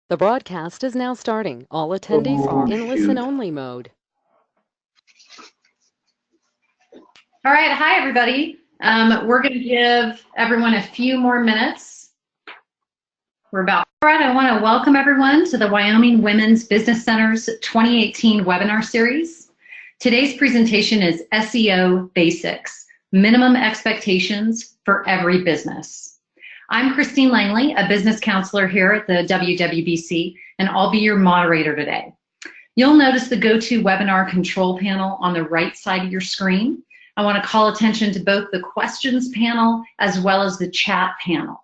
The broadcast is now starting. All attendees are in listen-only mode. All right, hi everybody. We're going to give everyone a few more minutes. All right, I want to welcome everyone to the Wyoming Women's Business Center's 2018 webinar series. Today's presentation is SEO Basics, Minimum Expectations for Every Business. I'm Kerstin Langley, a business counselor here at the WWBC, and I'll be your moderator today. You'll notice the GoToWebinar control panel on the right side of your screen. I want to call attention to both the questions panel as well as the chat panel.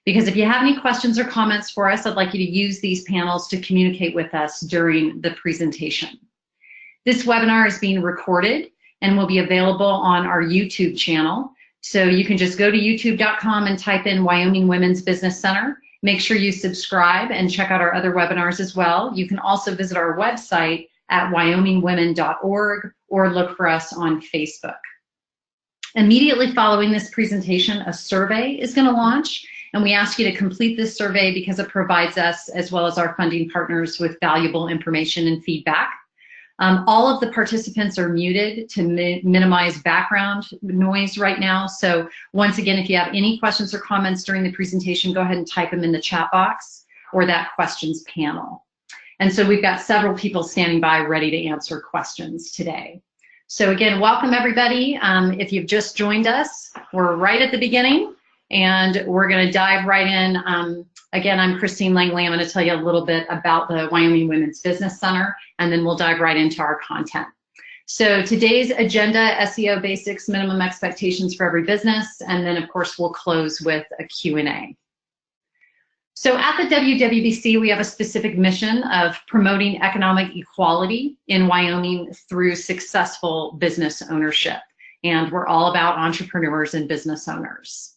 Because if you have any questions or comments for us, I'd like you to use these panels to communicate with us during the presentation. This webinar is being recorded and will be available on our YouTube channel. So you can just go to youtube.com and type in Wyoming Women's Business Center. Make sure you subscribe and check out our other webinars as well. You can also visit our website at wyomingwomen.org or look for us on Facebook. Immediately following this presentation, a survey is going to launch, and we ask you to complete this survey because it provides us, as well as our funding partners, with valuable information and feedback. All of the participants are muted to minimize background noise right now. So once again, if you have any questions or comments during the presentation, go ahead and type them in the chat box or that questions panel. And so we've got several people standing by ready to answer questions today. So again, welcome everybody. If you've just joined us, we're right at the beginning and we're going to dive right in. Again, I'm Kerstin Langley. I'm going to tell you a little bit about the Wyoming Women's Business Center, and then we'll dive right into our content. So today's agenda, SEO basics, minimum expectations for every business, and then of course we'll close with a Q&A. So at the WWBC, we have a specific mission of promoting economic equality in Wyoming through successful business ownership. And we're all about entrepreneurs and business owners.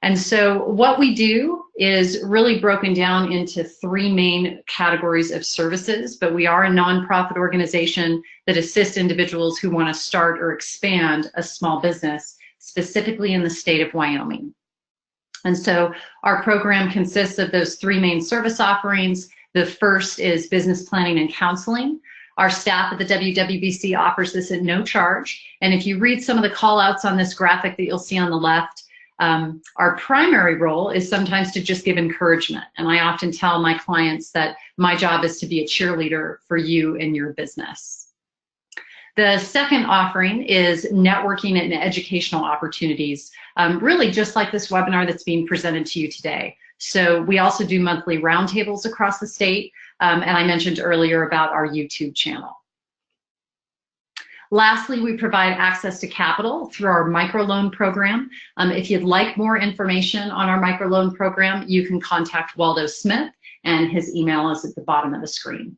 And so what we do is really broken down into three main categories of services, but we are a nonprofit organization that assists individuals who want to start or expand a small business, specifically in the state of Wyoming. And so our program consists of those three main service offerings. The first is business planning and counseling. Our staff at the WWBC offers this at no charge. And if you read some of the call outs on this graphic that you'll see on the left, our primary role is sometimes to just give encouragement. And I often tell my clients that my job is to be a cheerleader for you and your business. The second offering is networking and educational opportunities, really just like this webinar that's being presented to you today. So we also do monthly roundtables across the state, and I mentioned earlier about our YouTube channel. Lastly, we provide access to capital through our microloan program. If you'd like more information on our microloan program, you can contact Waldo Smith, and his email is at the bottom of the screen.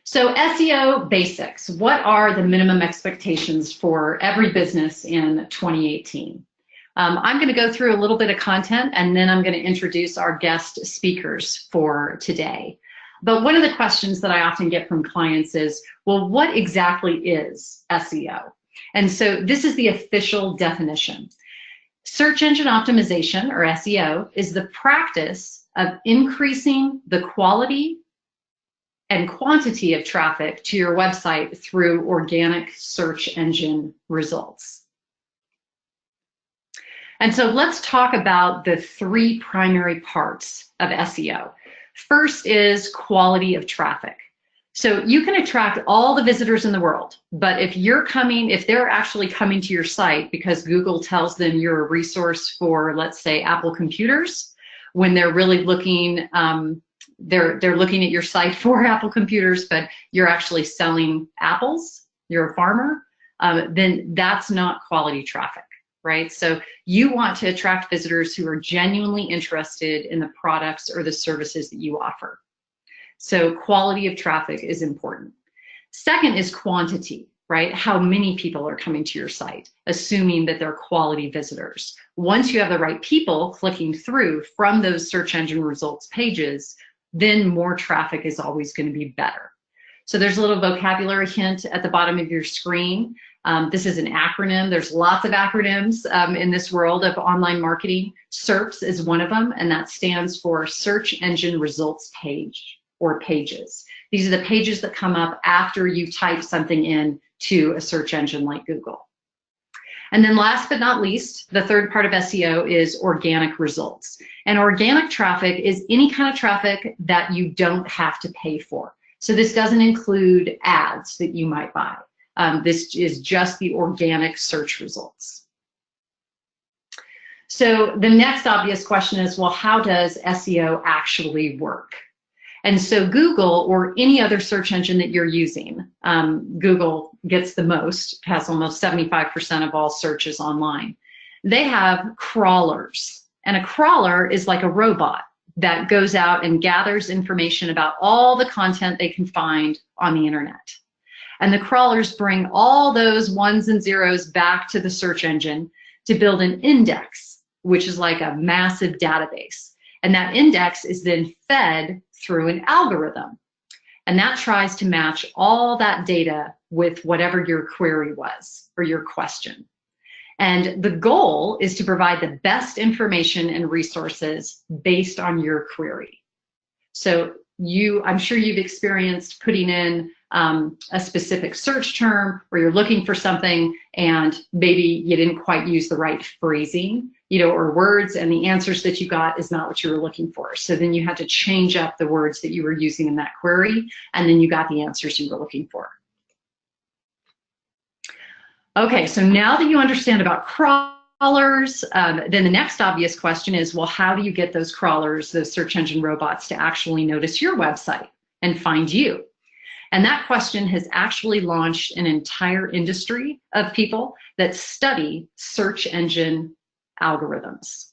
So SEO basics, what are the minimum expectations for every business in 2018? I'm going to go through a little bit of content, and then I'm going to introduce our guest speakers for today. But one of the questions that I often get from clients is, well, what exactly is SEO? And so this is the official definition. Search engine optimization, or SEO, is the practice of increasing the quality and quantity of traffic to your website through organic search engine results. And so let's talk about the three primary parts of SEO. First is quality of traffic. So you can attract all the visitors in the world, but if they're actually coming to your site because Google tells them you're a resource for, let's say, Apple computers, when they're really looking, they're looking at your site for Apple computers, but you're actually selling apples, you're a farmer, then that's not quality traffic, right? So you want to attract visitors who are genuinely interested in the products or the services that you offer. So quality of traffic is important. Second is quantity, right? How many people are coming to your site, assuming that they're quality visitors. Once you have the right people clicking through from those search engine results pages, then more traffic is always going to be better. So there's a little vocabulary hint at the bottom of your screen. This is an acronym. There's lots of acronyms in this world of online marketing. SERPs is one of them, and that stands for Search Engine Results Page or pages. These are the pages that come up after you type something in to a search engine like Google. And then last but not least, the third part of SEO is organic results. And organic traffic is any kind of traffic that you don't have to pay for. So this doesn't include ads that you might buy. This is just the organic search results. So the next obvious question is, well, how does SEO actually work? And so Google or any other search engine that you're using, Google gets the most, has almost 75% of all searches online. They have crawlers, and a crawler is like a robot that goes out and gathers information about all the content they can find on the internet. And the crawlers bring all those ones and zeros back to the search engine to build an index, which is like a massive database. And that index is then fed through an algorithm. And that tries to match all that data with whatever your query was or your question. And the goal is to provide the best information and resources based on your query. So I'm sure you've experienced putting in a specific search term, or you're looking for something and maybe you didn't quite use the right phrasing, or words, and the answers that you got is not what you were looking for. So then you had to change up the words that you were using in that query, and then you got the answers you were looking for. Okay, so now that you understand about crawlers, then the next obvious question is, well, how do you get those crawlers, those search engine robots, to actually notice your website and find you? And that question has actually launched an entire industry of people that study search engine algorithms.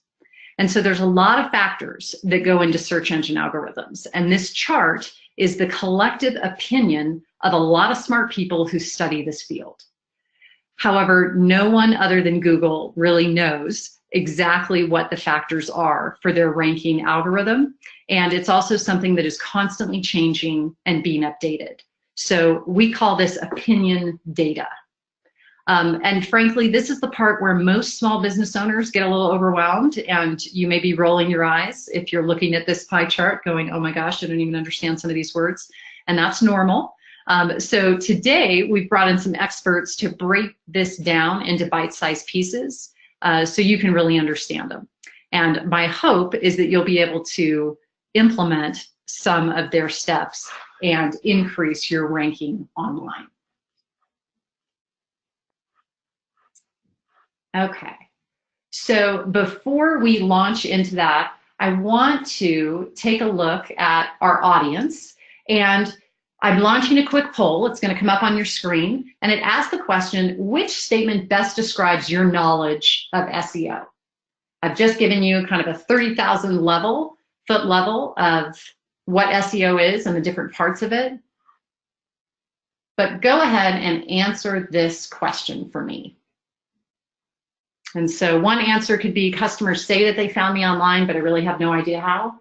And so there's a lot of factors that go into search engine algorithms. And this chart is the collective opinion of a lot of smart people who study this field. However, no one other than Google really knows exactly what the factors are for their ranking algorithm. And it's also something that is constantly changing and being updated. So we call this opinion data. And frankly, this is the part where most small business owners get a little overwhelmed, and you may be rolling your eyes if you're looking at this pie chart going, oh my gosh, I don't even understand some of these words. And that's normal. So today we've brought in some experts to break this down into bite-sized pieces so you can really understand them. And my hope is that you'll be able to implement some of their steps and increase your ranking online. Okay, so before we launch into that, I want to take a look at our audience, and I'm launching a quick poll. It's going to come up on your screen, and it asks the question, which statement best describes your knowledge of SEO? I've just given you kind of a 30,000 foot level of what SEO is and the different parts of it. But go ahead and answer this question for me. And so one answer could be, customers say that they found me online, but I really have no idea how.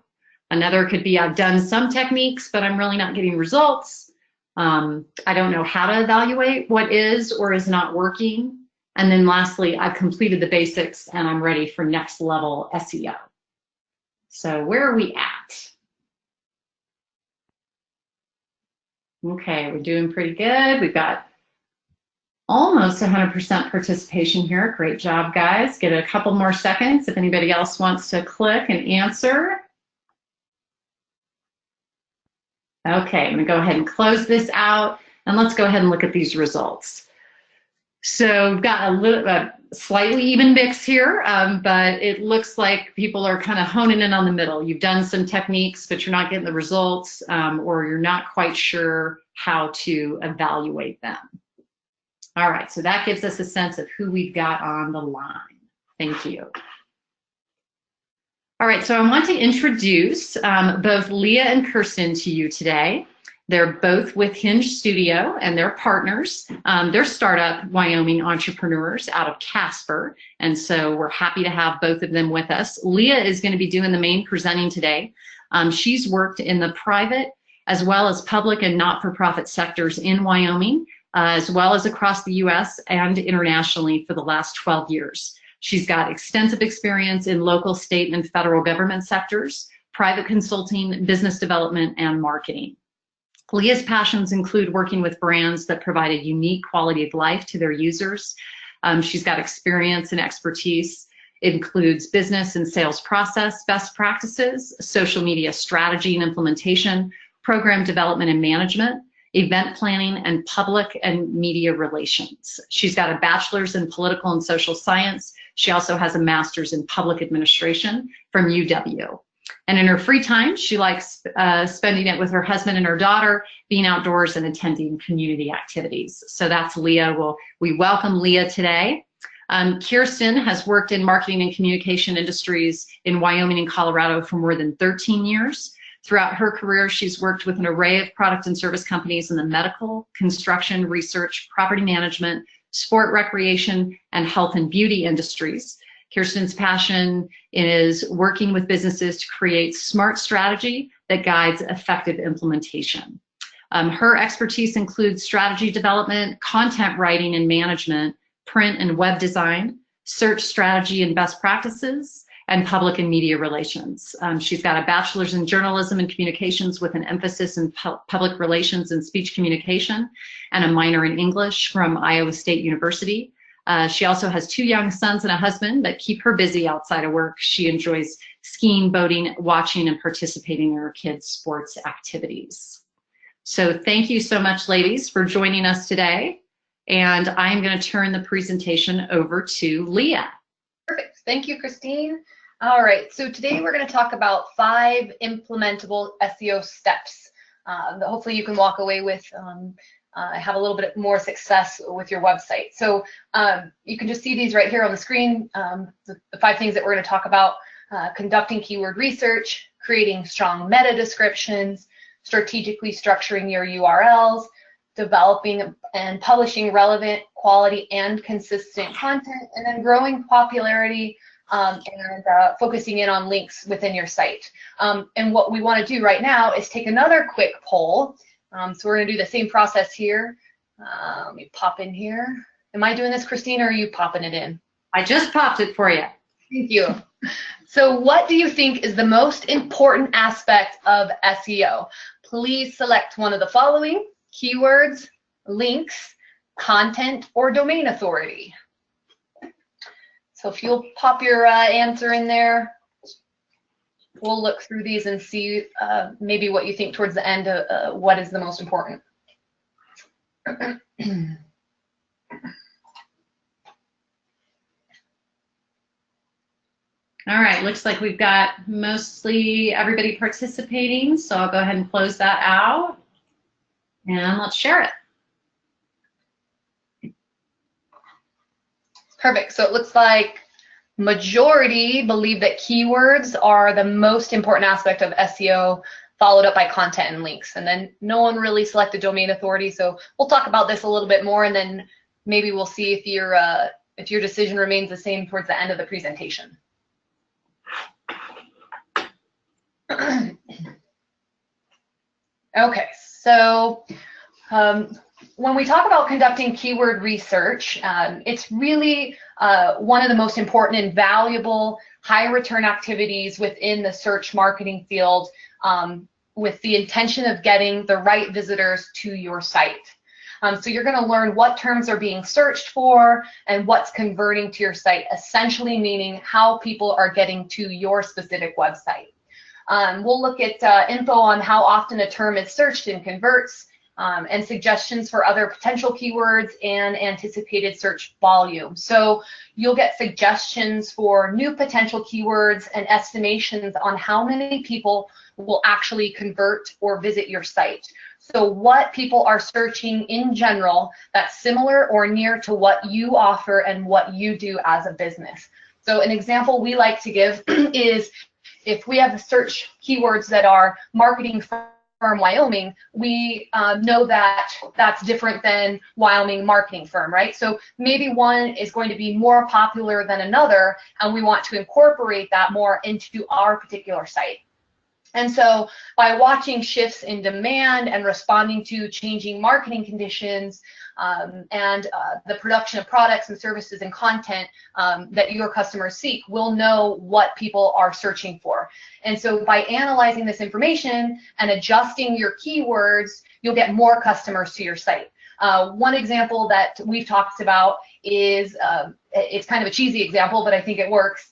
Another could be, I've done some techniques, but I'm really not getting results. I don't know how to evaluate what is or is not working. And then lastly, I've completed the basics and I'm ready for next level SEO. So where are we at? Okay, we're doing pretty good. We've got almost 100% participation here. Great job, guys. Get a couple more seconds if anybody else wants to click and answer. Okay, I'm gonna go ahead and close this out, and let's go ahead and look at these results. So we've got a slightly even mix here, but it looks like people are kind of honing in on the middle. You've done some techniques, but you're not getting the results, or you're not quite sure how to evaluate them. All right, so that gives us a sense of who we've got on the line. Thank you. All right, so I want to introduce both Leah and Kerstin to you today. They're both with Hinge Studio, and they're partners. They're startup Wyoming entrepreneurs out of Casper, and so we're happy to have both of them with us. Leah is going to be doing the main presenting today. She's worked in the private as well as public and not-for-profit sectors in Wyoming, as well as across the US and internationally for the last 12 years. She's got extensive experience in local, state, and federal government sectors, private consulting, business development, and marketing. Leah's passions include working with brands that provide a unique quality of life to their users. She's got experience and expertise. It includes business and sales process best practices, social media strategy and implementation, program development and management, event planning, and public and media relations. She's got a bachelor's in political and social science. She also has a master's in public administration from UW. And in her free time, she likes spending it with her husband and her daughter, being outdoors and attending community activities. So that's Leah. We welcome Leah today. Kerstin has worked in marketing and communication industries in Wyoming and Colorado for more than 13 years. Throughout her career, she's worked with an array of product and service companies in the medical, construction, research, property management, sport, recreation, and health and beauty industries. Kerstin's passion is working with businesses to create smart strategy that guides effective implementation. Her expertise includes strategy development, content writing and management, print and web design, search strategy and best practices, and public and media relations. She's got a bachelor's in journalism and communications with an emphasis in public relations and speech communication, and a minor in English from Iowa State University. She also has 2 young sons and a husband that keep her busy outside of work. She enjoys skiing, boating, watching, and participating in her kids' sports activities. So thank you so much, ladies, for joining us today. And I'm going to turn the presentation over to Leah. Perfect. Thank you, Christine. All right. So today we're going to talk about 5 implementable SEO steps that hopefully you can walk away with have a little bit more success with your website. So you can just see these right here on the screen, the 5 things that we're going to talk about: conducting keyword research, creating strong meta descriptions, strategically structuring your URLs, developing and publishing relevant, quality, and consistent content, and then growing popularity and focusing in on links within your site. And what we want to do right now is take another quick poll. So we're going to do the same process here. Let me pop in here. Am I doing this, Christine, or are you popping it in? I just popped it for you. Thank you. So what do you think is the most important aspect of SEO? Please select one of the following: keywords, links, content, or domain authority. So if you'll pop your answer in there, we'll look through these and see maybe what you think towards the end of what is the most important. All right, looks like we've got mostly everybody participating, so I'll go ahead and close that out. And let's share it. Perfect. So it looks like majority believe that keywords are the most important aspect of SEO, followed up by content and links. And then no one really selected domain authority. So we'll talk about this a little bit more, and then maybe we'll see if your decision remains the same towards the end of the presentation. Okay, so when we talk about conducting keyword research, it's really one of the most important and valuable high return activities within the search marketing field, with the intention of getting the right visitors to your site. So you're going to learn what terms are being searched for and what's converting to your site, essentially meaning how people are getting to your specific website. We'll look at info on how often a term is searched and converts, and suggestions for other potential keywords and anticipated search volume. So you'll get suggestions for new potential keywords and estimations on how many people will actually convert or visit your site. So what people are searching in general that's similar or near to what you offer and what you do as a business. So an example we like to give is if we have search keywords that are marketing firm Wyoming, we know that that's different than Wyoming marketing firm, right? So maybe one is going to be more popular than another, and we want to incorporate that more into our particular site. And so by watching shifts in demand and responding to changing marketing conditions and the production of products and services and content that your customers seek, we'll know what people are searching for. And so by analyzing this information and adjusting your keywords, you'll get more customers to your site. One example that we've talked about is, it's kind of a cheesy example, but I think it works.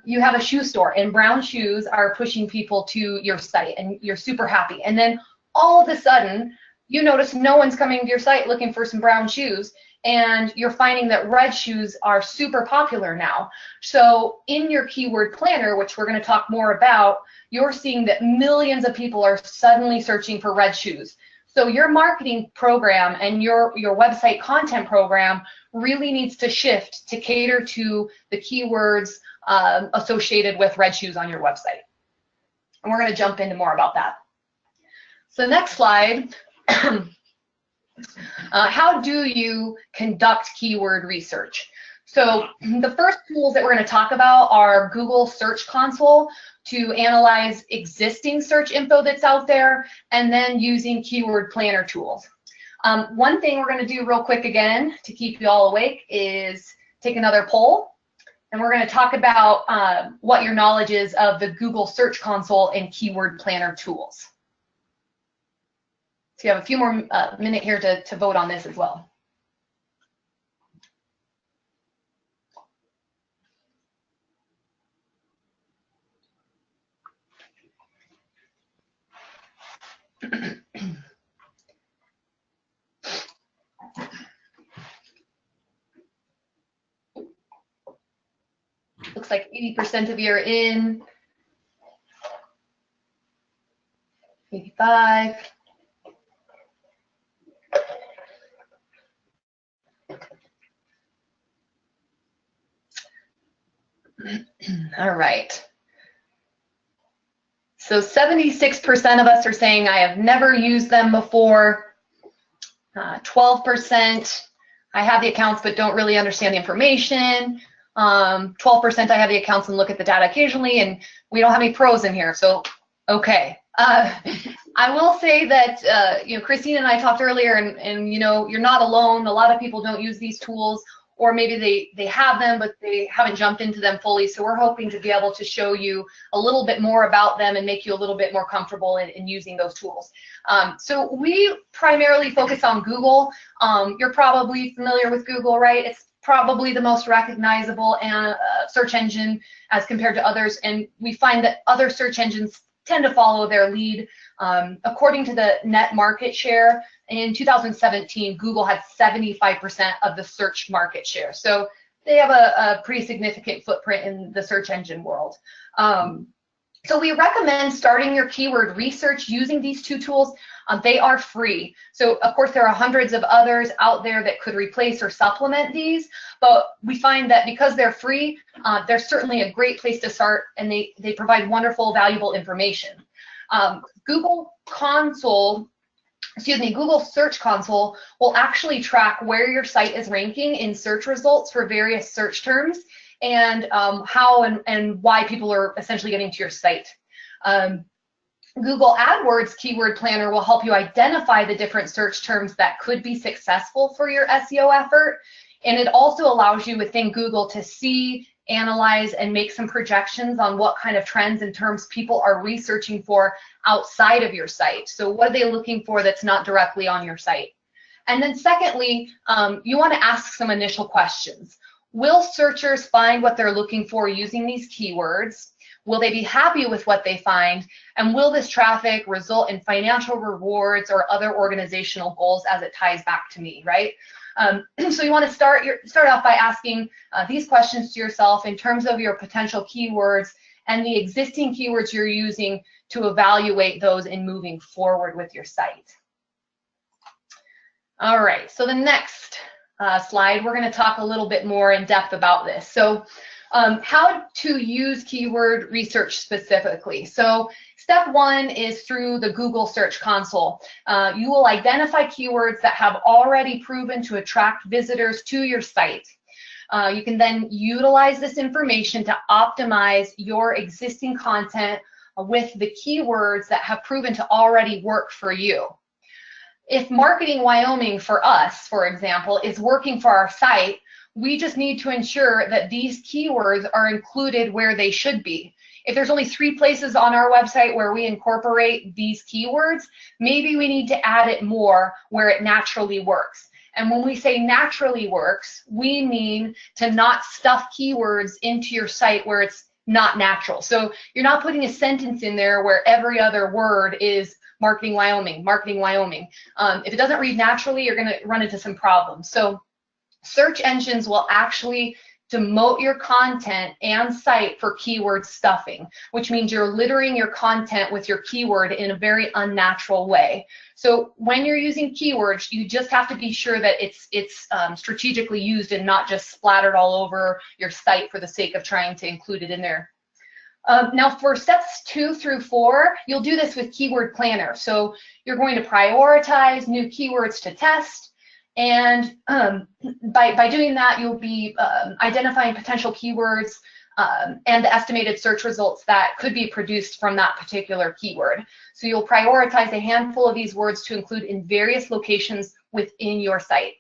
You have a shoe store and brown shoes are pushing people to your site and you're super happy. And then all of a sudden, you notice no one's coming to your site looking for some brown shoes, and you're finding that red shoes are super popular now. So in your keyword planner, which we're going to talk more about, you're seeing that millions of people are suddenly searching for red shoes. So your marketing program and your website content program really needs to shift to cater to the keywords associated with red shoes on your website. And we're going to jump into more about that. So next slide. How do you conduct keyword research? So the first tools that we're going to talk about are Google Search Console to analyze existing search info that's out there, and then using keyword planner tools. One thing we're going to do real quick again to keep you all awake is take another poll, and we're going to talk about what your knowledge is of the Google Search Console and keyword planner tools. So you have a few more minutes here to vote on this as well. Looks like 80% of you are in. 85. All right. So 76% of us are saying I have never used them before. 12%, I have the accounts but don't really understand the information. 12% I have the accounts and look at the data occasionally, and we don't have any pros in here, so okay. I will say that you know, Christine and I talked earlier, and you know, you're not alone. A lot of people don't use these tools, or maybe they have them but they haven't jumped into them fully. So we're hoping to be able to show you a little bit more about them and make you a little bit more comfortable in using those tools. So we primarily focus on Google. You're probably familiar with Google, right? It's probably the most recognizable search engine as compared to others, and we find that other search engines tend to follow their lead. According to the net market share, in 2017, Google had 75% of the search market share. So they have a pretty significant footprint in the search engine world. So we recommend starting your keyword research using these two tools. They are free. So of course there are hundreds of others out there that could replace or supplement these, but we find that because they're free, they're certainly a great place to start, and they provide wonderful, valuable information. Google Search Console will actually track where your site is ranking in search results for various search terms, and how and why people are essentially getting to your site. Google Adwords Keyword Planner will help you identify the different search terms that could be successful for your SEO effort, and it also allows you within Google to see, analyze, and make some projections on what kind of trends and terms people are researching for outside of your site. So what are they looking for that's not directly on your site? And then secondly, you want to ask some initial questions. Will searchers find what they're looking for using these keywords? Will they be happy with what they find? And will this traffic result in financial rewards or other organizational goals as it ties back to me, right? So you want to start off by asking these questions to yourself in terms of your potential keywords and the existing keywords you're using to evaluate those in moving forward with your site. All right, so the next slide, we're going to talk a little bit more in depth about this. So how to use keyword research specifically. So step one is through the Google Search Console. You will identify keywords that have already proven to attract visitors to your site. You can then utilize this information to optimize your existing content with the keywords that have proven to already work for you. If Marketing Wyoming for us, for example, is working for our site, we just need to ensure that these keywords are included where they should be. If there's only 3 places on our website where we incorporate these keywords, maybe we need to add it more where it naturally works. And when we say naturally works, we mean to not stuff keywords into your site where it's not natural. So you're not putting a sentence in there where every other word is Marketing Wyoming, Marketing Wyoming. If it doesn't read naturally, you're going to run into some problems. So search engines will actually demote your content and site for keyword stuffing, which means you're littering your content with your keyword in a very unnatural way. So when you're using keywords, you just have to be sure that it's strategically used and not just splattered all over your site for the sake of trying to include it in there. Now for steps 2 through 4, you'll do this with Keyword Planner. So you're going to prioritize new keywords to test. And by doing that, you'll be identifying potential keywords and the estimated search results that could be produced from that particular keyword. So you'll prioritize a handful of these words to include in various locations within your site.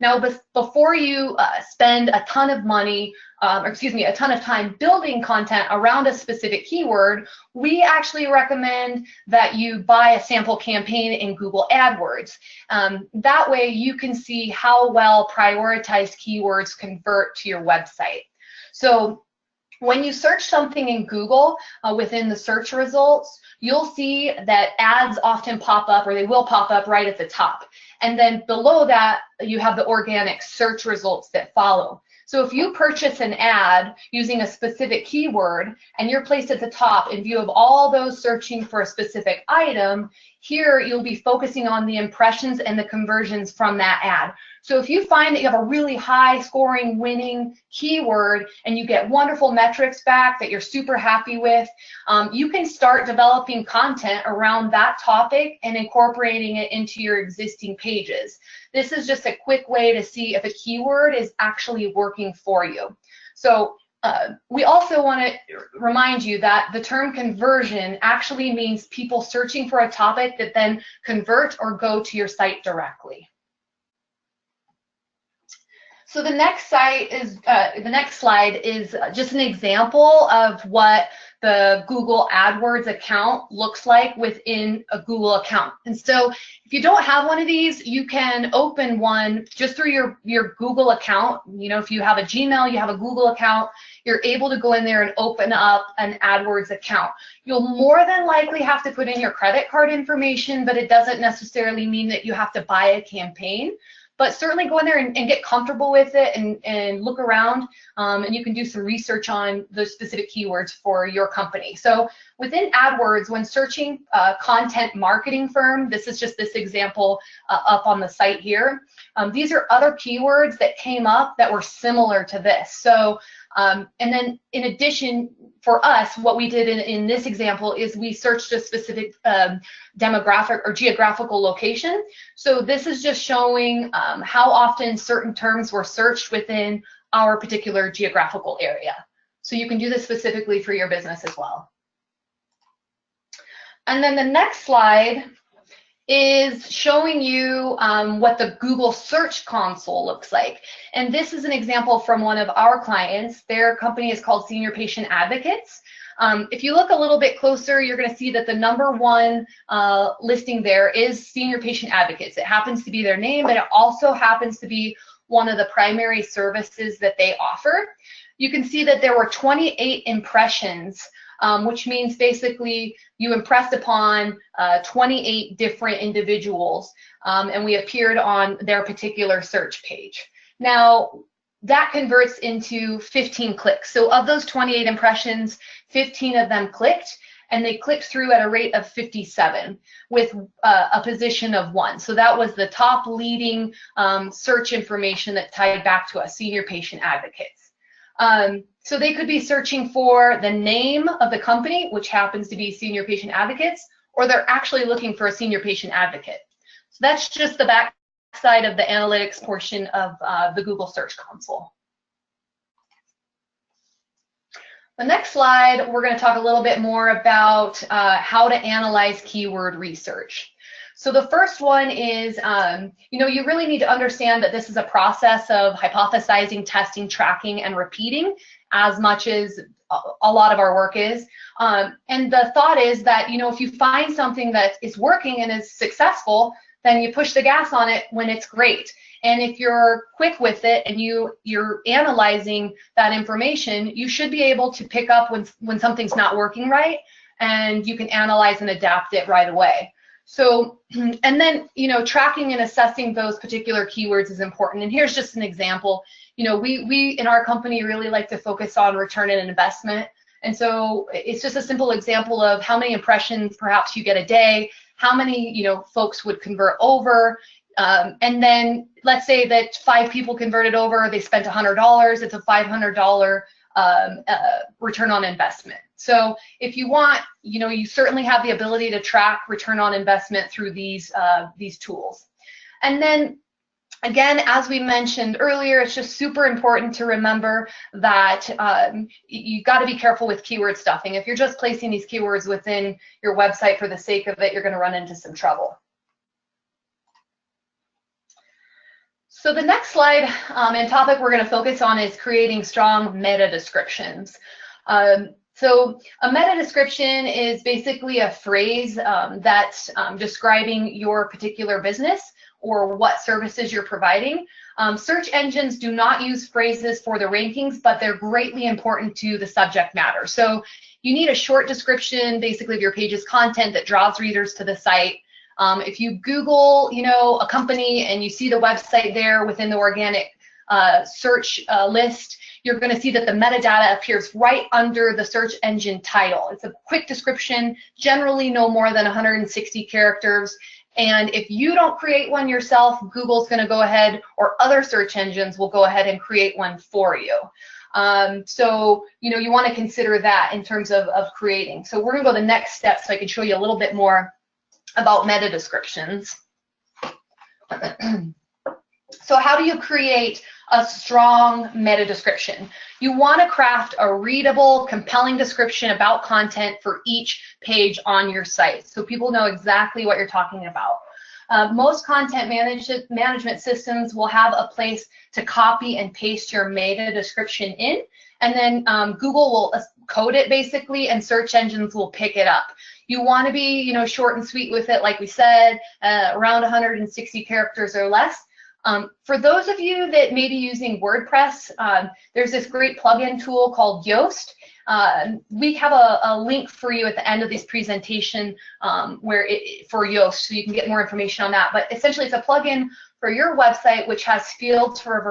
Now, before you spend a ton of money, a ton of time building content around a specific keyword, we actually recommend that you buy a sample campaign in Google Adwords. That way you can see how well prioritized keywords convert to your website. So when you search something in Google within the search results, you'll see that ads often pop up, or they will pop up right at the top. And then below that, you have the organic search results that follow. So if you purchase an ad using a specific keyword and you're placed at the top in view of all those searching for a specific item, here you'll be focusing on the impressions and the conversions from that ad. So if you find that you have a really high scoring winning keyword and you get wonderful metrics back that you're super happy with, you can start developing content around that topic and incorporating it into your existing pages. This is just a quick way to see if a keyword is actually working for you. So we also want to remind you that the term conversion actually means people searching for a topic that then convert or go to your site directly. So the next slide is just an example of what the Google AdWords account looks like within a Google account. And so if you don't have one of these, you can open one just through your Google account. You know, if you have a Gmail, you have a Google account, you're able to go in there and open up an AdWords account. You'll more than likely have to put in your credit card information, but it doesn't necessarily mean that you have to buy a campaign. But certainly go in there and get comfortable with it and look around, and you can do some research on those specific keywords for your company. So within AdWords, when searching content marketing firm, this is just this example up on the site here. These are other keywords that came up that were similar to this. So, and then in addition, for us, what we did in this example is we searched a specific demographic or geographical location. So this is just showing how often certain terms were searched within our particular geographical area. So you can do this specifically for your business as well. And then the next slide is showing you what the Google Search Console looks like. And this is an example from one of our clients. Their company is called Senior Patient Advocates. If you look a little bit closer, you're going to see that the #1 listing there is Senior Patient Advocates. It happens to be their name, but it also happens to be one of the primary services that they offer. You can see that there were 28 impressions, which means basically you impressed upon 28 different individuals, and we appeared on their particular search page. Now, that converts into 15 clicks. So of those 28 impressions, 15 of them clicked, and they clicked through at a rate of 57 with a position of 1. So that was the top leading search information that tied back to us, Senior Patient Advocates. So they could be searching for the name of the company, which happens to be Senior Patient Advocates, or they're actually looking for a senior patient advocate. So that's just the back side of the analytics portion of the Google Search Console. The next slide, we're going to talk a little bit more about how to analyze keyword research. So the first one is, you really need to understand that this is a process of hypothesizing, testing, tracking, and repeating as much as a lot of our work is. And the thought is that, if you find something that is working and is successful, then you push the gas on it when it's great. And if you're quick with it and you're analyzing that information, you should be able to pick up when something's not working right, and you can analyze and adapt it right away. So, and then, tracking and assessing those particular keywords is important. And here's just an example. We in our company really like to focus on return on investment. And so it's just a simple example of how many impressions perhaps you get a day, how many, folks would convert over. And then let's say that 5 people converted over, they spent $100, it's a $500 return on investment. So if you want, you certainly have the ability to track return on investment through these tools. And then again, as we mentioned earlier, it's just super important to remember that you got to be careful with keyword stuffing. If you're just placing these keywords within your website for the sake of it, you're going to run into some trouble. So the next slide and topic we're going to focus on is creating strong meta descriptions. So a meta description is basically a phrase that's describing your particular business or what services you're providing. Search engines do not use phrases for the rankings, but they're greatly important to the subject matter. So you need a short description, basically, of your page's content that draws readers to the site. If you Google, a company and you see the website there within the organic search list, you're going to see that the metadata appears right under the search engine title. It's a quick description, generally no more than 160 characters. And if you don't create one yourself, Google's going to go ahead, or other search engines will go ahead and create one for you. So, you want to consider that in terms of creating. So we're going to go to the next step so I can show you a little bit more about meta descriptions. So how do you create a strong meta description? You want to craft a readable, compelling description about content for each page on your site so people know exactly what you're talking about. Most content management systems will have a place to copy and paste your meta description in, and then Google will code it basically, and search engines will pick it up. You want to be, short and sweet with it, like we said, around 160 characters or less. For those of you that may be using WordPress, there's this great plugin tool called Yoast. We have a link for you at the end of this presentation for Yoast, so you can get more information on that. But essentially, it's a plugin for your website which has fields for a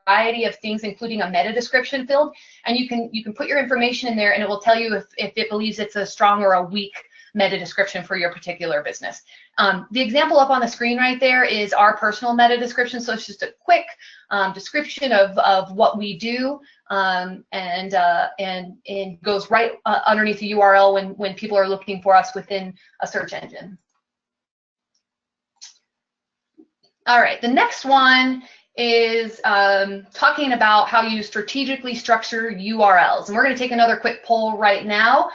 variety of things, including a meta description field, and you can put your information in there, and it will tell you if it believes it's a strong or a weak meta description for your particular business. The example up on the screen right there is our personal meta description. So it's just a quick description of what we do, and goes right underneath the URL when people are looking for us within a search engine. All right, the next one is talking about how you strategically structure URLs. And we're going to take another quick poll right now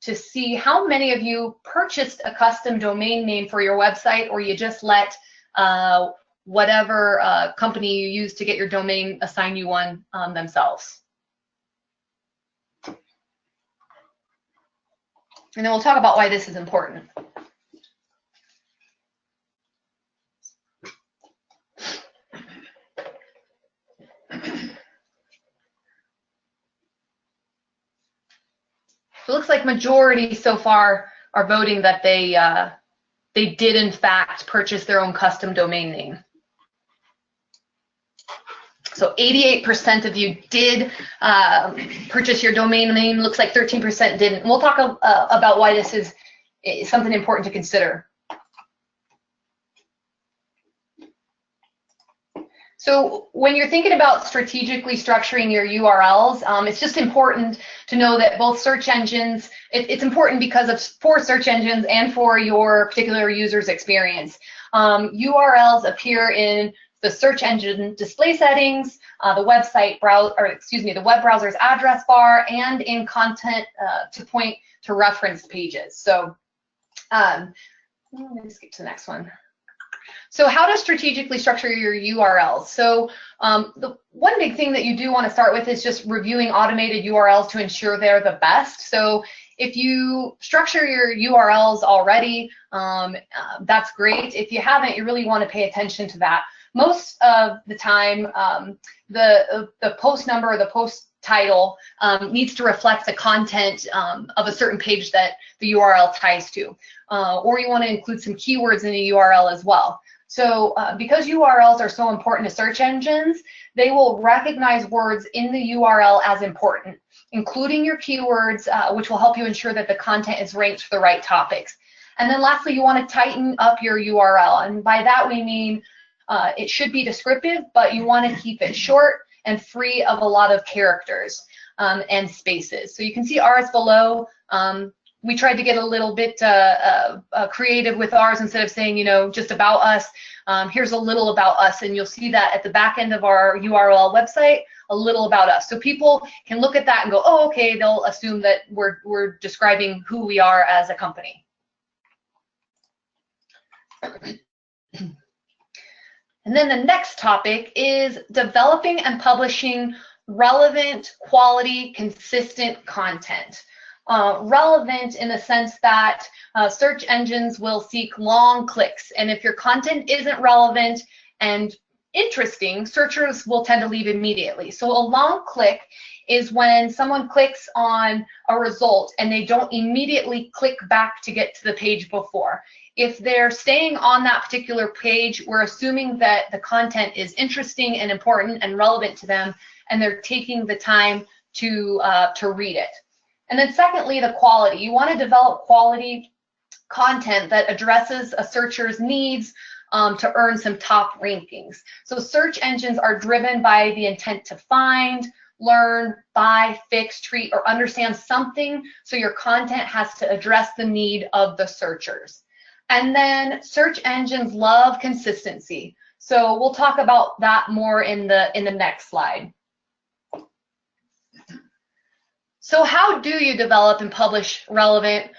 to see how many of you purchased a custom domain name for your website, or you just let whatever company you use to get your domain assign you one themselves. And then we'll talk about why this is important. So it looks like majority so far are voting that they did in fact purchase their own custom domain name. So 88% of you did purchase your domain name. Looks like 13% didn't. And we'll talk about why this is something important to consider. So when you're thinking about strategically structuring your URLs, it's just important to know that both search engines, it's important because for search engines and for your particular user's experience. URLs appear in the search engine display settings, the the web browser's address bar, and in content to point to reference pages. So let me skip to the next one. So how to strategically structure your URLs. So the one big thing that you do want to start with is just reviewing automated URLs to ensure they're the best. So if you structure your URLs already, that's great. If you haven't, you really want to pay attention to that. Most of the time, the post number or the post title needs to reflect the content of a certain page that the URL ties to. Or you want to include some keywords in the URL as well. So because URLs are so important to search engines, they will recognize words in the URL as important, including your keywords, which will help you ensure that the content is ranked for the right topics. And then lastly, you want to tighten up your URL. And by that we mean it should be descriptive, but you want to keep it short and free of a lot of characters and spaces. So you can see ours below. We tried to get a little bit creative with ours. Instead of saying, you know, just about us, here's a little about us, and you'll see that at the back end of our URL website, a little about us. So people can look at that and go, oh, okay, they'll assume that we're describing who we are as a company. And then the next topic is developing and publishing relevant, quality, consistent content. Relevant in the sense that search engines will seek long clicks, and if your content isn't relevant and interesting, searchers will tend to leave immediately. So a long click is when someone clicks on a result and they don't immediately click back to get to the page before. If they're staying on that particular page, we're assuming that the content is interesting and important and relevant to them, and they're taking the time to read it. And then secondly, the quality. You want to develop quality content that addresses a searcher's needs to earn some top rankings. So search engines are driven by the intent to find, learn, buy, fix, treat, or understand something, so your content has to address the need of the searchers. And then search engines love consistency. So we'll talk about that more in the next slide. So how do you develop and publish relevant,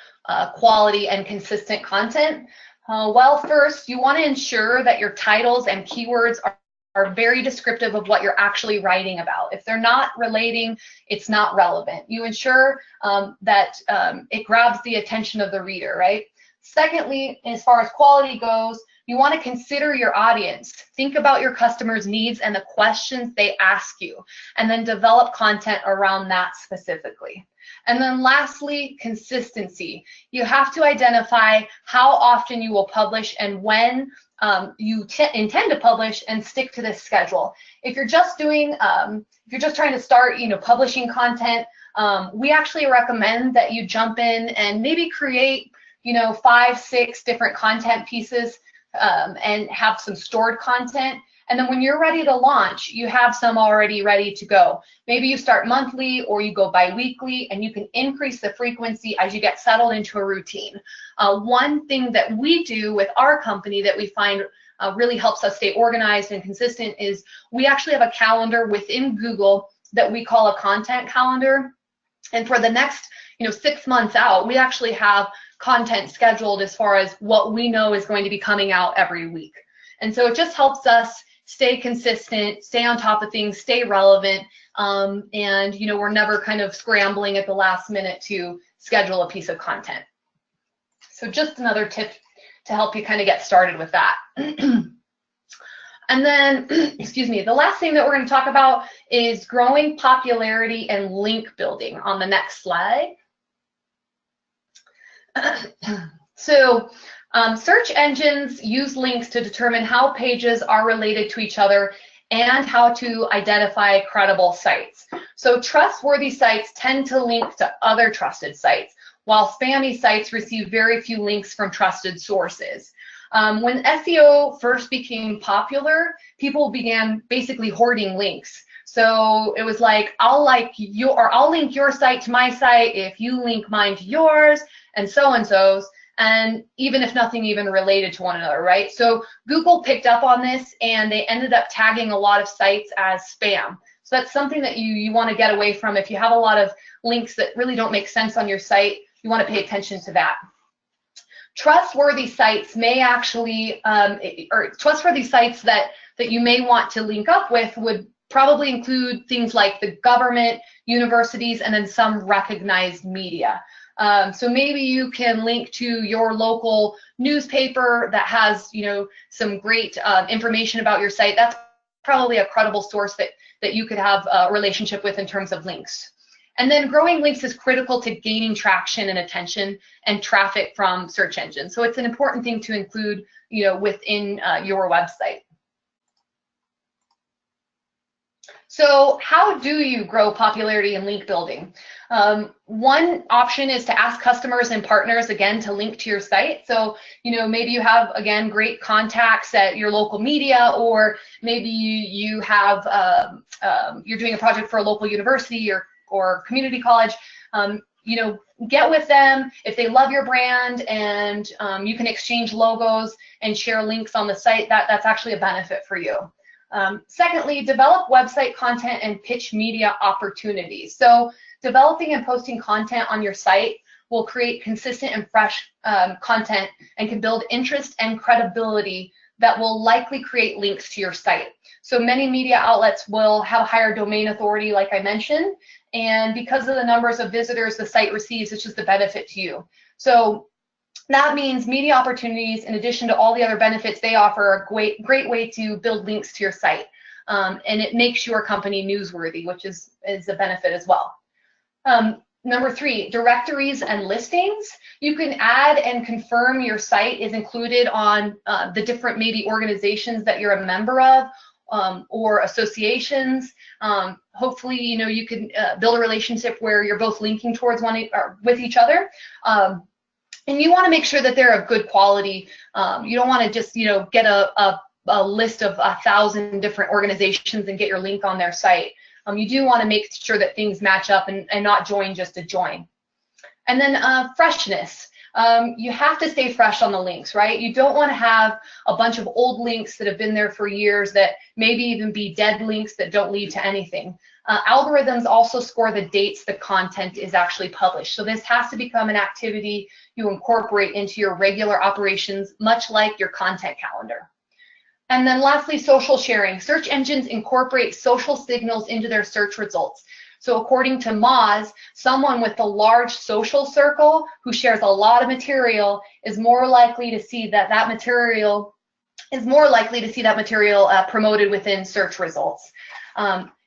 quality, and consistent content? Well, first, you want to ensure that your titles and keywords are very descriptive of what you're actually writing about. If they're not relating, it's not relevant. You ensure that it grabs the attention of the reader, right? Secondly, as far as quality goes, you want to consider your audience. Think about your customers' needs and the questions they ask you, and then develop content around that specifically. And then lastly, consistency. You have to identify how often you will publish and when you intend to publish, and stick to this schedule. If you're just doing, if you're just trying to start, publishing content, we actually recommend that you jump in and maybe create, 5, 6 different content pieces and have some stored content. And then when you're ready to launch, you have some already ready to go. Maybe you start monthly or you go bi-weekly, and you can increase the frequency as you get settled into a routine. One thing that we do with our company that we find really helps us stay organized and consistent is we actually have a calendar within Google that we call a content calendar. And for the next 6 months out, we actually have content scheduled as far as what we know is going to be coming out every week. And so it just helps us stay consistent, stay on top of things, stay relevant, and we're never kind of scrambling at the last minute to schedule a piece of content. So just another tip to help you kind of get started with that. And then, the last thing that we're going to talk about is growing popularity and link building on the next slide. So search engines use links to determine how pages are related to each other and how to identify credible sites. So trustworthy sites tend to link to other trusted sites, while spammy sites receive very few links from trusted sources. When SEO first became popular, people began basically hoarding links. So it was like, I'll link your site to my site if you link mine to yours, and so-and-so's. and even if nothing even related to one another, right? So Google picked up on this and they ended up tagging a lot of sites as spam. So that's something that you want to get away from. If you have a lot of links that really don't make sense on your site, you want to pay attention to that. Trustworthy sites may actually, or trustworthy sites that you may want to link up with would probably include things like the government, universities, and then some recognized media. So maybe you can link to your local newspaper that has, some great information about your site. That's probably a credible source that you could have a relationship with in terms of links. And then growing links is critical to gaining traction and attention and traffic from search engines. So it's an important thing to include, within your website. So how do you grow popularity in link building? One option is to ask customers and partners, again, to link to your site. So, maybe you have, again, great contacts at your local media, or maybe you have, you're doing a project for a local university or community college. Get with them if they love your brand, and you can exchange logos and share links on the site. That's actually a benefit for you. Secondly, develop website content and pitch media opportunities. So developing and posting content on your site will create consistent and fresh content and can build interest and credibility that will likely create links to your site. So many media outlets will have higher domain authority, like I mentioned, and because of the numbers of visitors the site receives, it's just a benefit to you. So that means media opportunities, in addition to all the other benefits they offer, are a great way to build links to your site. And it makes your company newsworthy, which is a benefit as well. Number 3, directories and listings. You can add and confirm your site is included on the different maybe organizations that you're a member of, or associations. Hopefully, you can build a relationship where you're both linking towards with each other. And you want to make sure that they're of good quality. You don't want to just, get a list of 1,000 different organizations and get your link on their site. You do want to make sure that things match up and not join just to join. And then freshness. You have to stay fresh on the links, right? You don't want to have a bunch of old links that have been there for years that maybe even be dead links that don't lead to anything. Algorithms also score the dates the content is actually published. So this has to become an activity you incorporate into your regular operations, much like your content calendar. And then lastly, social sharing. Search engines incorporate social signals into their search results. So according to Moz, someone with a large social circle who shares a lot of material is more likely to see that material promoted within search results.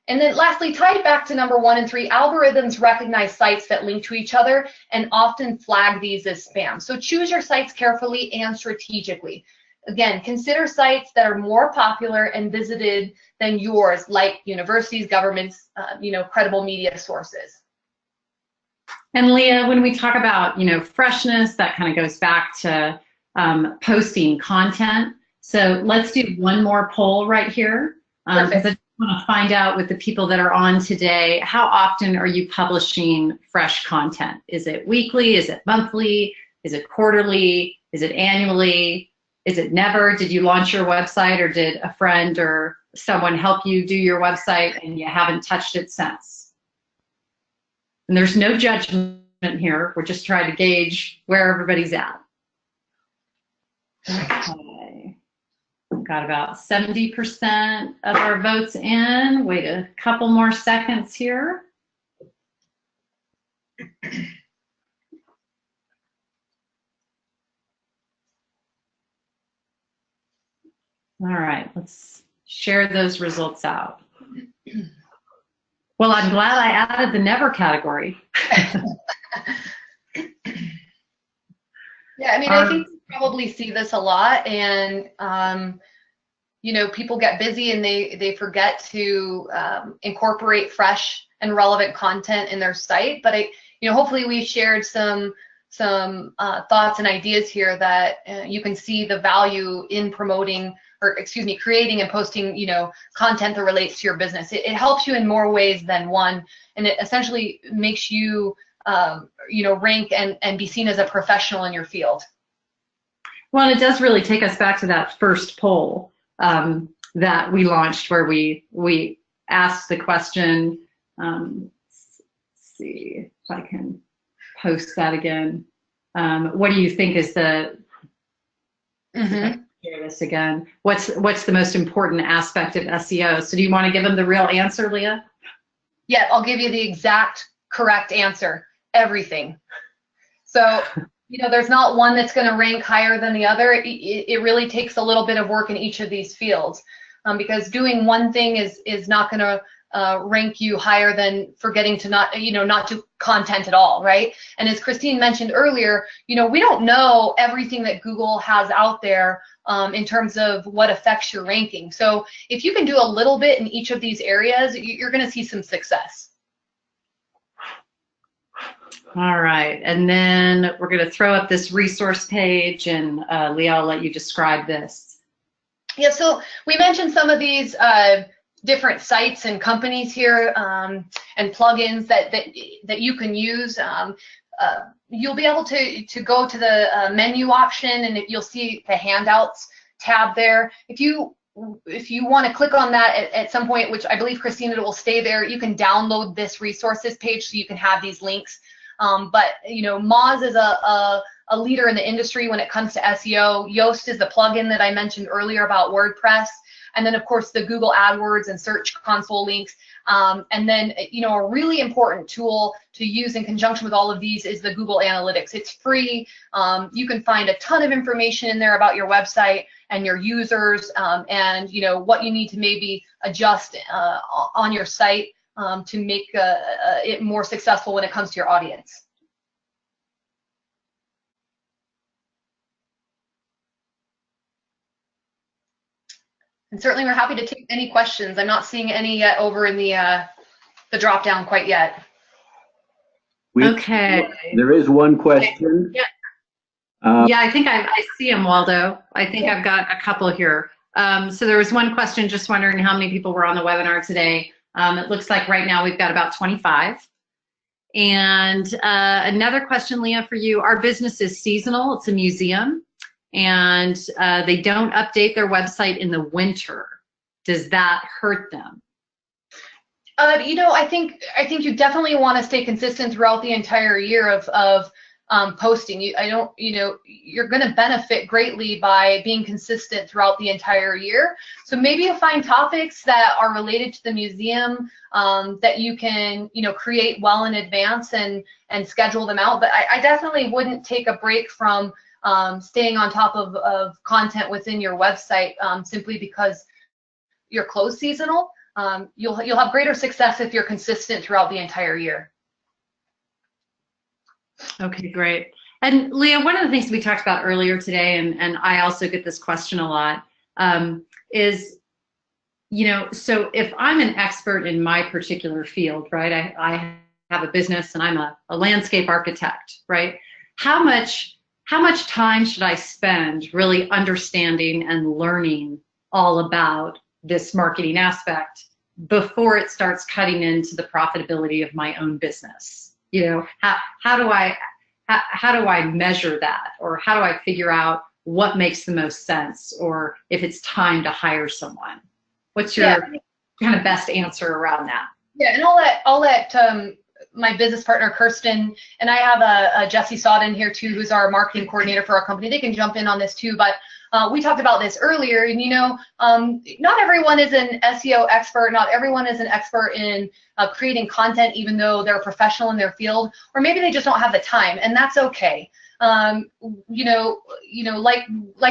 And then lastly, tied back to number 1 and 3, algorithms recognize sites that link to each other and often flag these as spam. So choose your sites carefully and strategically. Again, consider sites that are more popular and visited than yours, like universities, governments, credible media sources. And Leah, when we talk about, freshness, that kind of goes back to posting content. So let's do one more poll right here. Because I just want to find out with the people that are on today, how often are you publishing fresh content? Is it weekly? Is it monthly? Is it quarterly? Is it annually? Is it never? Did you launch your website, or did a friend or someone help you do your website and you haven't touched it since? And there's no judgment here. We're just trying to gauge where everybody's at. Okay. We've got about 70% of our votes in. Wait a couple more seconds here. All right, let's share those results out. Well, I'm glad I added the never category. Yeah, I mean, I think you probably see this a lot, and people get busy and they forget to incorporate fresh and relevant content in their site. But hopefully we shared some thoughts and ideas here that you can see the value in creating and posting, content that relates to your business. It helps you in more ways than one, and it essentially makes you, rank and be seen as a professional in your field. Well, it does really take us back to that first poll that we launched, where we asked the question. Let's see if I can post that again. What do you think is the? Share this again. What's the most important aspect of SEO? So, do you want to give them the real answer, Leah? Yeah, I'll give you the exact correct answer. Everything. So, there's not one that's going to rank higher than the other. It really takes a little bit of work in each of these fields, because doing one thing is not going to rank you higher than forgetting to not do content at all, right? And as Christine mentioned earlier, we don't know everything that Google has out there in terms of what affects your ranking. So if you can do a little bit in each of these areas, you're going to see some success. All right, and then we're going to throw up this resource page, and Leah, I'll let you describe this. Yeah, so we mentioned some of these different sites and companies here, and plugins that you can use. You'll be able to go to the menu option, and you'll see the handouts tab there. If you want to click on that at some point, which I believe, Christina, it will stay there, you can download this resources page so you can have these links. But Moz is a leader in the industry when it comes to SEO. Yoast is the plugin that I mentioned earlier about WordPress. And then, of course, the Google AdWords and Search Console links. And then, a really important tool to use in conjunction with all of these is the Google Analytics. It's free. You can find a ton of information in there about your website and your users, and what you need to maybe adjust on your site to make it more successful when it comes to your audience. And certainly we're happy to take any questions. I'm not seeing any yet over in the drop down quite yet. Okay. There is one question. Yeah. Yeah, I think I see him, Waldo. I think I've got a couple here. So there was one question, just wondering how many people were on the webinar today. It looks like right now we've got about 25. And another question, Leah, for you. Our business is seasonal. It's a museum. And they don't update their website in the winter. Does that hurt them? I think you definitely want to stay consistent throughout the entire year of posting. You're going to benefit greatly by being consistent throughout the entire year. So maybe you find topics that are related to the museum that you can create well in advance and schedule them out. But I definitely wouldn't take a break from staying on top of content within your website simply because you're closed seasonal. You'll have greater success if you're consistent throughout the entire year. Okay, great. And Leah, one of the things we talked about earlier today, and I also get this question a lot, is, so if I'm an expert in my particular field, right? I have a business and I'm a landscape architect, right? How much time should I spend really understanding and learning all about this marketing aspect before it starts cutting into the profitability of my own business? How do I measure that, or how do I figure out what makes the most sense, or if it's time to hire someone? What's your kind of best answer around that? Yeah, and I'll let my business partner Kerstin, and I have a Jesse Sodden here too, who's our marketing coordinator for our company. They can jump in on this too, but we talked about this earlier, and not everyone is an SEO expert. Not everyone is an expert in creating content, even though they're a professional in their field, or maybe they just don't have the time, and that's okay. Like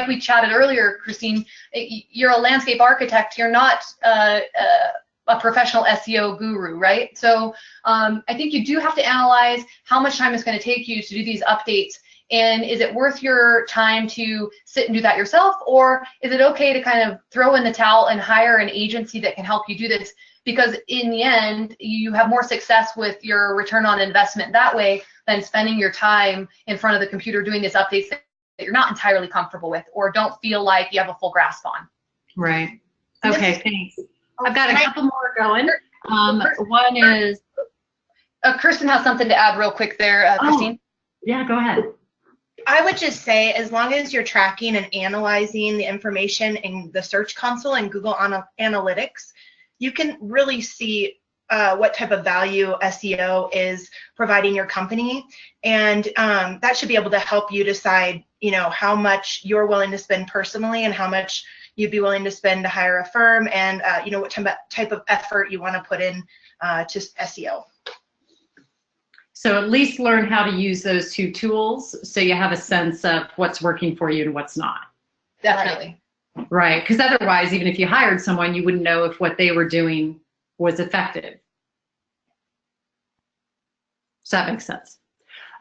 we chatted earlier, Christine, you're a landscape architect. You're not a professional SEO guru, right? So I think you do have to analyze how much time it's going to take you to do these updates. And is it worth your time to sit and do that yourself? Or is it okay to kind of throw in the towel and hire an agency that can help you do this? Because in the end, you have more success with your return on investment that way than spending your time in front of the computer doing these updates that you're not entirely comfortable with or don't feel like you have a full grasp on. Right. Okay, thanks. I've got a couple more going. One is... Kerstin has something to add real quick there, Christine. Yeah, go ahead. I would just say, as long as you're tracking and analyzing the information in the Search Console and Google Analytics, you can really see what type of value SEO is providing your company, and that should be able to help you decide, how much you're willing to spend personally and how much you'd be willing to spend to hire a firm, and what type of effort you want to put in to SEO. So at least learn how to use those two tools so you have a sense of what's working for you and what's not. Definitely. Right, because otherwise, even if you hired someone, you wouldn't know if what they were doing was effective. So that makes sense.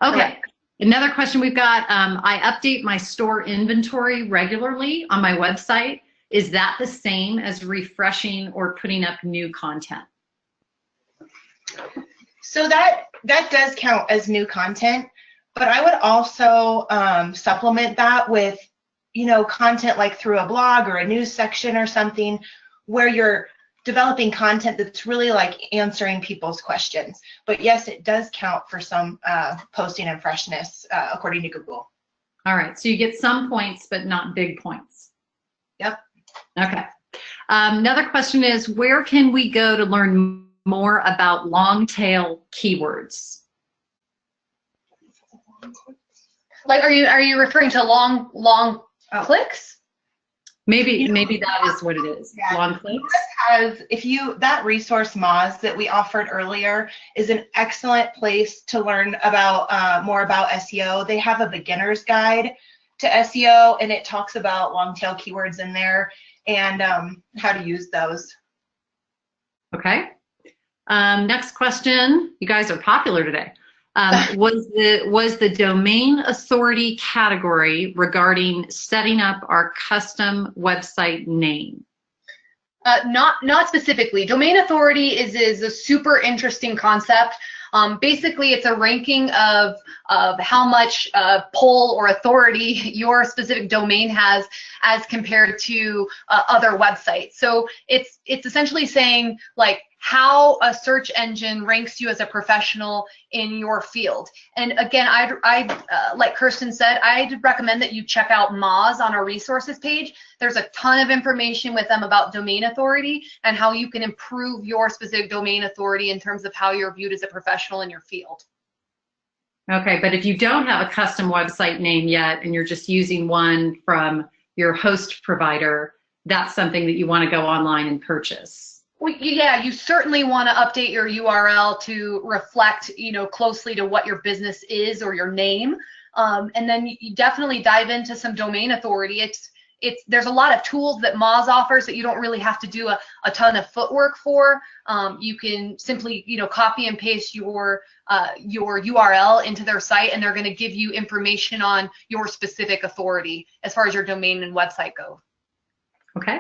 Okay, Right. Another question we've got, I update my store inventory regularly on my website. Is that the same as refreshing or putting up new content? So that does count as new content, but I would also supplement that with, content like through a blog or a news section or something where you're developing content that's really like answering people's questions. But yes, it does count for some posting and freshness according to Google. All right, so you get some points, but not big points. Yep. Okay. Another question is, where can we go to learn more about long tail keywords? Like, are you referring to long clicks? Maybe that is what it is. Yeah. Long clicks. That resource Moz that we offered earlier is an excellent place to learn about more about SEO. They have a beginner's guide to SEO, and it talks about long tail keywords in there and how to use those. Okay. Next question. You guys are popular today. Was the domain authority category regarding setting up our custom website name? Not specifically. Domain authority is a super interesting concept. Basically, it's a ranking of how much pull or authority your specific domain has as compared to other websites. So it's essentially saying like how a search engine ranks you as a professional in your field. And again, I like Kerstin said, I'd recommend that you check out Moz on our resources page. There's a ton of information with them about domain authority and how you can improve your specific domain authority in terms of how you're viewed as a professional in your field. Okay, but if you don't have a custom website name yet and you're just using one from your host provider, that's something that you want to go online and purchase. Well, yeah, you certainly want to update your URL to reflect, closely to what your business is or your name. And then you definitely dive into some domain authority. There's a lot of tools that Moz offers that you don't really have to do a ton of footwork for. You can simply, copy and paste your URL into their site, and they're going to give you information on your specific authority as far as your domain and website go. Okay.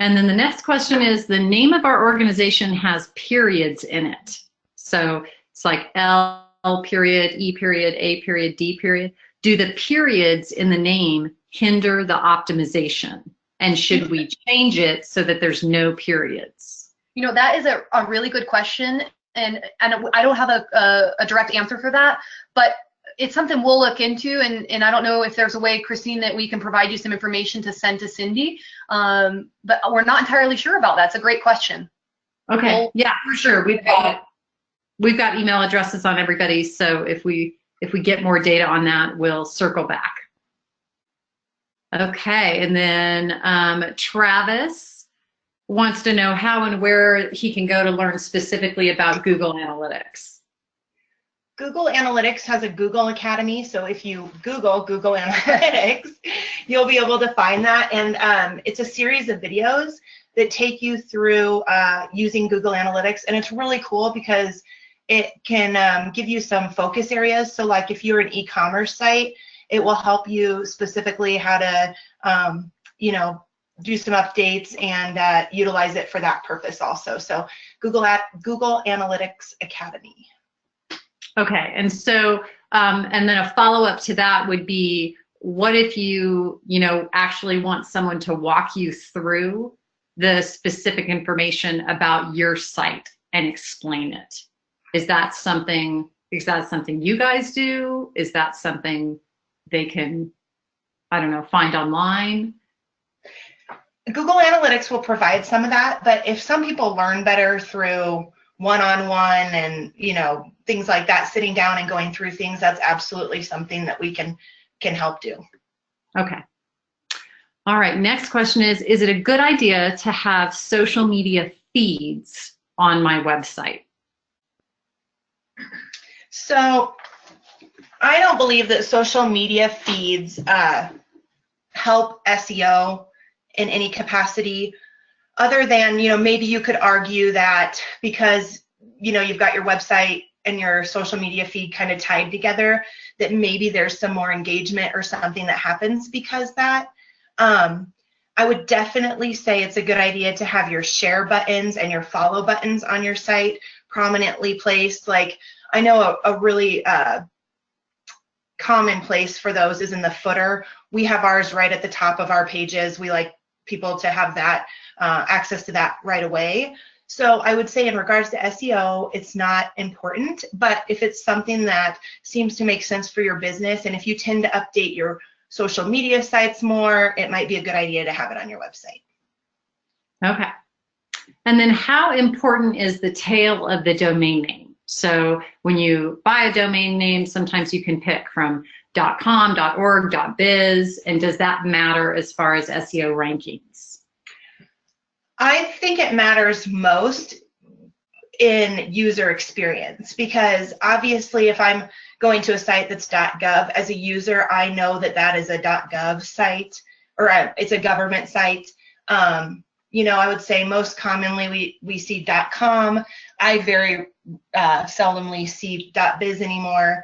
And then the next question is, the name of our organization has periods in it. So it's like L period, E period, A period, D period. Do the periods in the name hinder the optimization? And should we change it so that there's no periods? That is a really good question. And I don't have a direct answer for that, but it's something we'll look into, and I don't know if there's a way, Christine, that we can provide you some information to send to Cindy, but we're not entirely sure about that. It's a great question. Okay, yeah, for sure. We've got email addresses on everybody, so if we get more data on that, we'll circle back. Okay, and then Travis wants to know how and where he can go to learn specifically about Google Analytics. Google Analytics has a Google Academy, so if you Google Analytics, you'll be able to find that. And it's a series of videos that take you through using Google Analytics, and it's really cool because it can give you some focus areas. So like if you're an e-commerce site, it will help you specifically how to, do some updates and utilize it for that purpose also. So Google Analytics Academy. Okay, and so, and then a follow-up to that would be, what if you actually want someone to walk you through the specific information about your site and explain it? Is that something you guys do? Is that something they can, I don't know, find online? Google Analytics will provide some of that, but if some people learn better through one-on-one and, you know, things like that, sitting down and going through things, that's absolutely something that we can help do. Okay. All right, next question is it a good idea to have social media feeds on my website? So I don't believe that social media feeds help SEO in any capacity, other than, you know, maybe you could argue that because, you know, you've got your website and your social media feed kind of tied together, that maybe there's some more engagement or something that happens because that. I would definitely say it's a good idea to have your share buttons and your follow buttons on your site prominently placed. Like, I know a really common place for those is in the footer. We have ours right at the top of our pages. We like people to have that access to that right away. So I would say in regards to SEO, it's not important, but if it's something that seems to make sense for your business, and if you tend to update your social media sites more, it might be a good idea to have it on your website. Okay. And then how important is the tail of the domain name? So when you buy a domain name, sometimes you can pick from .com, .org, .biz, and does that matter as far as SEO rankings? I think it matters most in user experience, because obviously if I'm going to a site that's .gov, as a user, I know that that is a .gov site, or it's a government site. You know, I would say most commonly we see .com. I very seldomly see .biz anymore.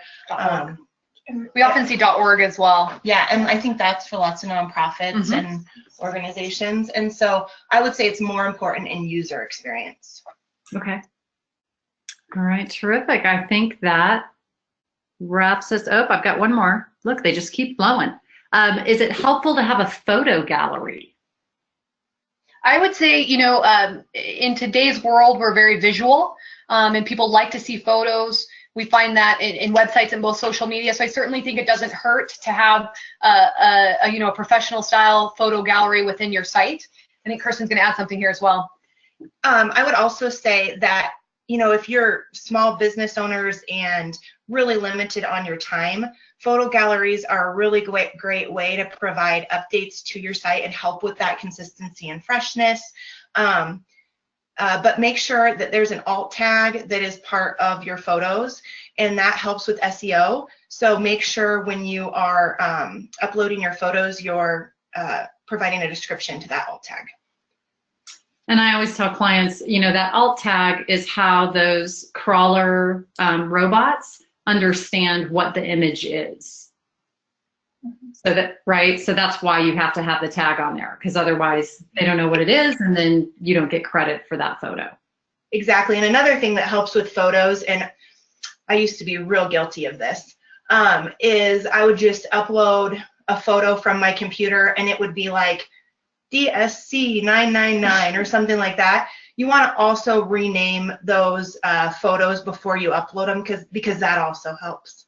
We often see .org as well. Yeah, and I think that's for lots of nonprofits and organizations. And so I would say it's more important in user experience. Okay. All right, terrific. I think that wraps us up. I've got one more. Look, they just keep flowing. Is it helpful to have a photo gallery? I would say, you know, in today's world, we're very visual, and people like to see photos. We find that in websites and both social media. So I certainly think it doesn't hurt to have a professional style photo gallery within your site. I think Kerstin's going to add something here as well. I would also say that, you know, if you're small business owners and really limited on your time, photo galleries are a really great way to provide updates to your site and help with that consistency and freshness. But make sure that there's an alt tag that is part of your photos, and that helps with SEO. So make sure when you are uploading your photos, you're providing a description to that alt tag. And I always tell clients, you know, that alt tag is how those crawler robots understand what the image is. So that, right? So that's why you have to have the tag on there, because otherwise they don't know what it is, and then you don't get credit for that photo. Exactly. And another thing that helps with photos, and I used to be real guilty of this, is I would just upload a photo from my computer and it would be like DSC 999 or something like that. You want to also rename those photos before you upload them, because that also helps.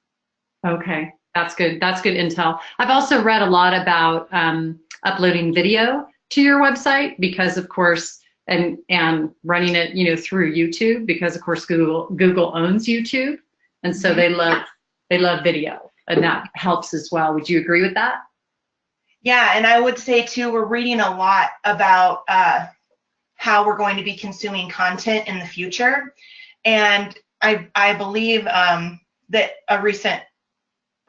Okay. That's good. That's good intel. I've also read a lot about uploading video to your website, because of course, and running it, you know, through YouTube, because of course Google owns YouTube, and so they love video, and that helps as well. Would you agree with that? Yeah, and I would say too, we're reading a lot about how we're going to be consuming content in the future, and I believe that a recent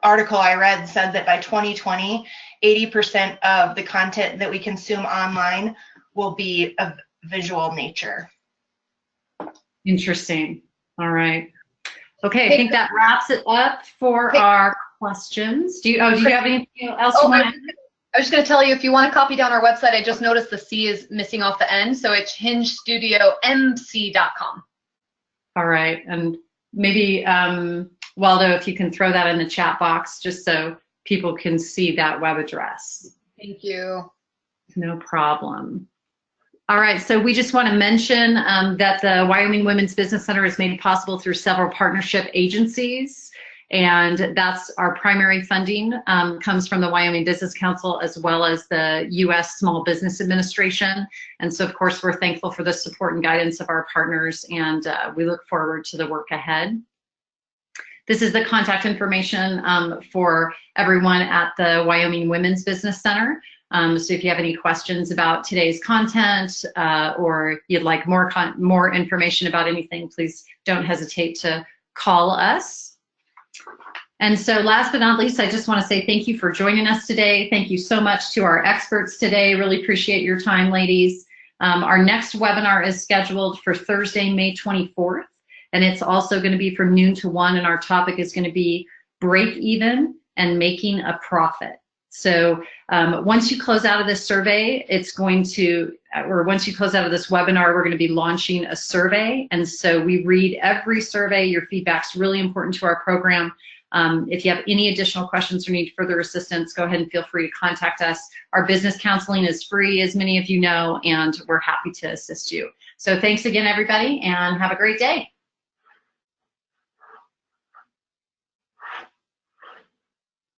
article I read said that by 2020, 80% of the content that we consume online will be of visual nature. Interesting. All right. Okay, I think that wraps it up for our questions. Do you have anything else you want to add? I was just going to tell you, if you want to copy down our website, I just noticed the C is missing off the end, so it's hingestudioMC.com. All right, and maybe Waldo, if you can throw that in the chat box, just so people can see that web address. Thank you. No problem. All right, so we just want to mention that the Wyoming Women's Business Center is made possible through several partnership agencies, And that's our primary funding, comes from the Wyoming Business Council as well as the U.S. Small Business Administration. And so, of course, we're thankful for the support and guidance of our partners, and we look forward to the work ahead. This is the contact information for everyone at the Wyoming Women's Business Center. So if you have any questions about today's content or you'd like more information about anything, please don't hesitate to call us. And so last but not least, I just want to say thank you for joining us today. Thank you so much to our experts today. Really appreciate your time, ladies. Our next webinar is scheduled for Thursday, May 24th. And it's also going to be from noon to 1, and our topic is going to be break even and making a profit. So once you close out of this survey, once you close out of this webinar, we're going to be launching a survey. And so we read every survey. Your feedback's really important to our program. If you have any additional questions or need further assistance, go ahead and feel free to contact us. Our business counseling is free, as many of you know, and we're happy to assist you. So thanks again, everybody, and have a great day.